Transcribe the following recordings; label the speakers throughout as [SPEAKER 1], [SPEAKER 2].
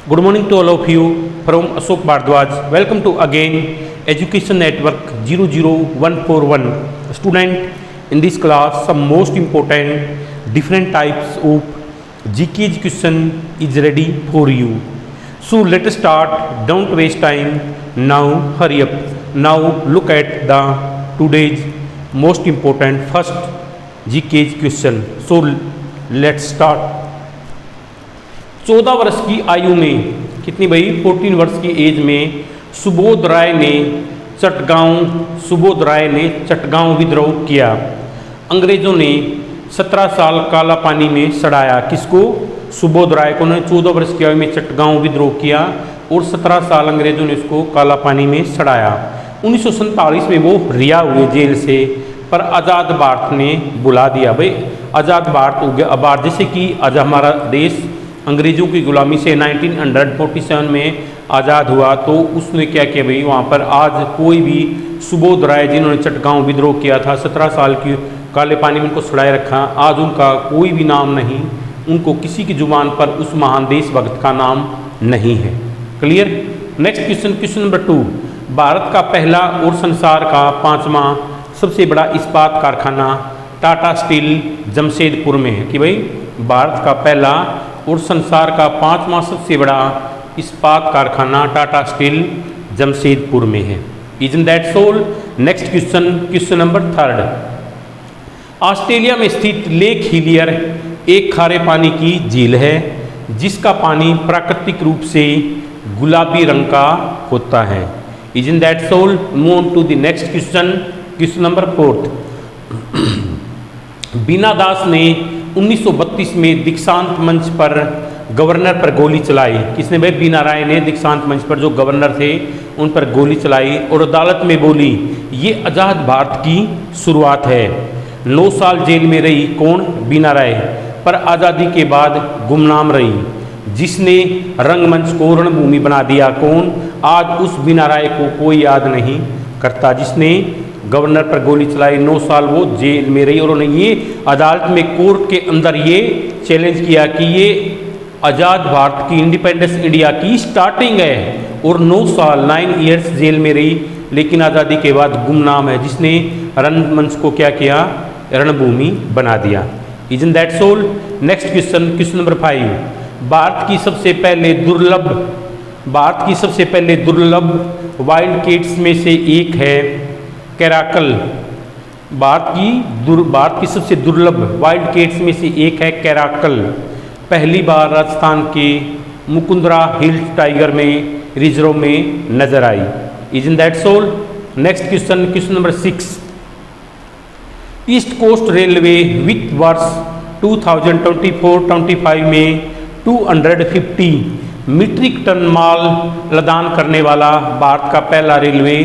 [SPEAKER 1] Good morning to all of you from Ashok Bhardwaj. Welcome to again Education Network 00141. Student, in this class some most important different types of GK question is ready for you. So let us start. Don't waste time. Now hurry up. Now look at the today's most important first GK question. So let's start. 14 वर्ष की आयु में कितनी भाई 14 वर्ष की as में सुबोध राय ने चटगांव विद्रोह किया। अंग्रेजों ने 17 साल काला पानी में सड़ाया। किसको? सुबोध राय को। ने 14 वर्ष की आयु में चटगांव विद्रोह किया और 17 साल अंग्रेजों ने उसको काला पानी में सड़ाया। 1947 में वो रिहा हुए जेल से, पर आज़ाद भारत ने बुला दिया। भाई आज़ाद भारत हो गया भारत, जैसे कि आज हमारा देश अंग्रेज़ों की गुलामी से 1947 में आज़ाद हुआ, तो उसने क्या किया भाई, वहाँ पर आज कोई भी सुबोध राय जिन्होंने चटगांव विद्रोह किया था, 17 साल की काले पानी में उनको सड़ाए रखा, आज उनका कोई भी नाम नहीं, उनको किसी की जुबान पर उस महान देशभक्त का नाम नहीं है। Clear? Next question, question number 2। Bharat का पहला और संसार का 5वां सबसे बड़ा इस्पात कारखाना टाटा स्टील जमशेदपुर में है। कि भाई भारत का पहला और संसार का 5वां सबसे बड़ा इस्पात कारखाना टाटा स्टील जमशेदपुर में है। Isn't that so? Next question, question number 3। Australia में स्थित लेक हिलियर एक खारे पानी की झील है जिसका पानी प्राकृतिक रूप से गुलाबी रंग का होता है। Isn't that so? Move on to the next question, question number 4। बीना दास ने 1932 में दीक्षांत मंच पर गवर्नर पर गोली चलाई। किसने भाई? बीना राय ने दीक्षांत मंच पर जो गवर्नर थे उन पर गोली चलाई और अदालत में बोली ये आज़ाद भारत की शुरुआत है। 9 साल जेल में रही। कौन? बीना राय। पर आज़ादी के बाद गुमनाम रही। जिसने रंगमंच को रणभूमि बना दिया। कौन? आज उस बीना राय को कोई याद नहीं करता जिसने गवर्नर पर गोली चलाई, 9 साल वो जेल में रही और उन्होंने ये अदालत में कोर्ट के अंदर ये चैलेंज किया कि ये आज़ाद भारत की इंडिपेंडेंस इंडिया की स्टार्टिंग है और 9 साल 9 ईयर्स जेल में रही, लेकिन आज़ादी के बाद गुमनाम है जिसने रंगमंच को क्या किया? रणभूमि बना दिया। Isn't that so? Next question, question number 5। Bharat की सबसे पहले दुर्लभ वाइल्ड कैट्स में से एक है कैराकल। भारत की सबसे दुर्लभ वाइल्ड कैट्स में से एक है कैराकल। पहली बार राजस्थान के मुकुंदरा हिल्स टाइगर में रिजर्व में नजर आई। Isn't that so? Next question, question number 6। East Coast Railway वित्त वर्ष 2024-25 में 250 मीट्रिक टन माल लदान करने वाला भारत का पहला रेलवे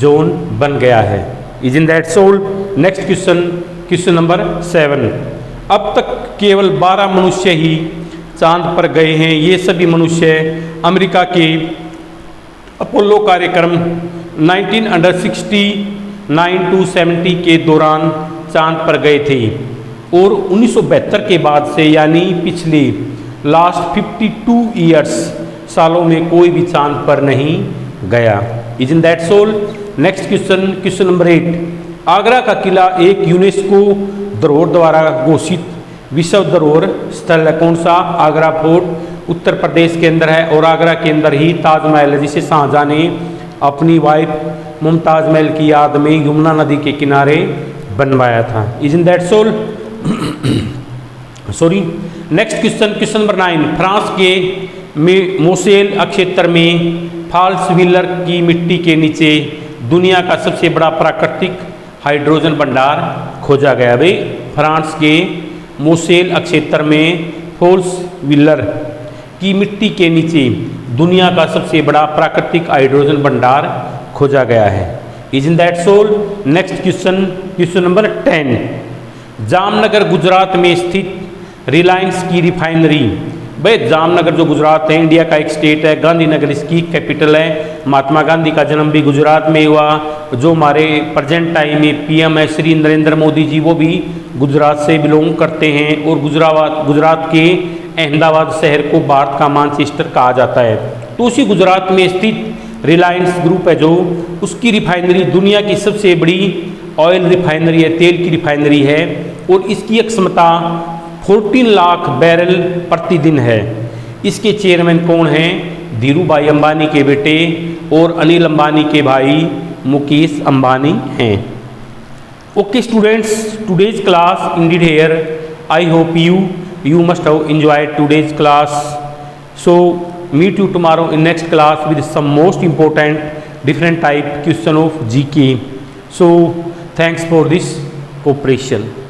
[SPEAKER 1] जोन बन गया है। Isn't that so? Next question, question number 7। अब तक केवल 12 मनुष्य ही चांद पर गए हैं। ये सभी मनुष्य अमेरिका के अपोलो कार्यक्रम 1969-70 के दौरान चांद पर गए थे और 1972 के बाद से यानी पिछले लास्ट 52 ईयर्स सालों में कोई भी चांद पर नहीं गया। Isn't that so? Next question, question number 8। Agra का किला एक यूनेस्को धरोहर द्वारा घोषित विश्व धरोहर स्थल है। कौन सा? आगरा फोर्ट उत्तर प्रदेश के अंदर है और आगरा के अंदर ही ताजमहल है जिसे शाहजहां ने अपनी वाइफ मुमताज महल की याद में यमुना नदी के किनारे बनवाया था। Isn't that so? Sorry. Next question, question number 9। France के मोसेल क्षेत्र में फॉल्स व्हीलर की मिट्टी के नीचे दुनिया का सबसे बड़ा प्राकृतिक हाइड्रोजन भंडार खोजा गया। भाई फ्रांस के मोसेल क्षेत्र में फॉल्स व्हीलर की मिट्टी के नीचे दुनिया का सबसे बड़ा प्राकृतिक हाइड्रोजन भंडार खोजा गया है। Isn't that so? Next question, question number 10। Jamnagar Gujarat में स्थित रिलायंस की रिफाइनरी। भाई जामनगर जो गुजरात है, इंडिया का एक स्टेट है, गांधीनगर इसकी कैपिटल है। महात्मा गांधी का जन्म भी गुजरात में हुआ। जो हमारे प्रेजेंट टाइम में पीएम है श्री नरेंद्र मोदी जी, वो भी गुजरात से बिलोंग करते हैं और गुजरात के अहमदाबाद शहर को भारत का मैनचेस्टर कहा जाता है। तो उसी गुजरात में स्थित रिलायंस ग्रुप है जो, उसकी रिफाइनरी दुनिया की सबसे बड़ी ऑयल रिफाइनरी है, तेल की रिफाइनरी है, और इसकी क्षमता 14 लाख बैरल प्रतिदिन है। इसके चेयरमैन कौन हैं? धीरू भाई अंबानी के बेटे और अनिल अंबानी के भाई मुकेश अंबानी हैं। Okay students, today's class ended here. I hope you must have enjoyed today's class. So meet you tomorrow in next class with some most important different type question of GK. So thanks for this cooperation.